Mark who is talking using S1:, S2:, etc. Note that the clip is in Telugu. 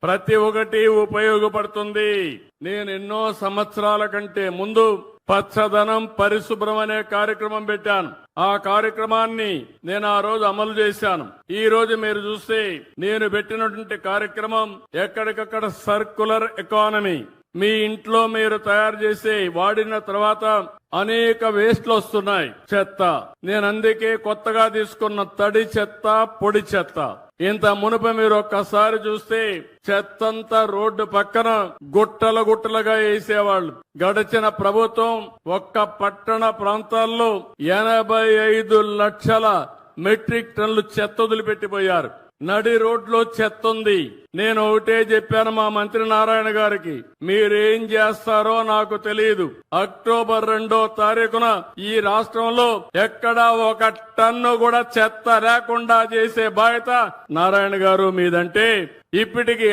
S1: ప్రతి ఒక్కటి ఉపయోగపడుతుంది. నేను ఎన్నో సంవత్సరాల కంటే ముందు పచ్చదనం పరిశుభ్రం అనే కార్యక్రమం పెట్టాను. ఆ కార్యక్రమాన్ని నేను ఆ రోజు అమలు చేశాను. ఈ రోజు మీరు చూస్తే నేను పెట్టినటువంటి కార్యక్రమం ఎక్కడికక్కడ సర్క్యులర్ ఎకానమీ. మీ ఇంట్లో మీరు తయారు చేసి వాడిన తర్వాత అనేక వేస్ట్లు వస్తున్నాయి, చెత్త. నేను అందుకే కొత్తగా తీసుకున్న తడి చెత్త, పొడి చెత్త. ఇంత మునుపు మీరు ఒక్కసారి చూస్తే చెత్తంతా రోడ్డు పక్కన గుట్టల గుట్టలుగా వేసేవాళ్ళు. గడిచిన ప్రభుత్వం ఒక్క పట్టణ ప్రాంతాల్లో 85 లక్షల మెట్రిక్ టన్నులు చెత్త వదిలిపెట్టిపోయారు. నడి రోడ్లో చెత్త ఉంది. నేను ఒకటే చెప్పాను మా మంత్రి నారాయణ గారికి, మీరేం చేస్తారో నాకు తెలియదు. అక్టోబర్ 2వ తారీఖున ఈ రాష్ట్రంలో ఎక్కడా ఒక టన్ను కూడా చెత్త లేకుండా చేసే బాధ్యత నారాయణ గారు మీదంటే ఇప్పటికి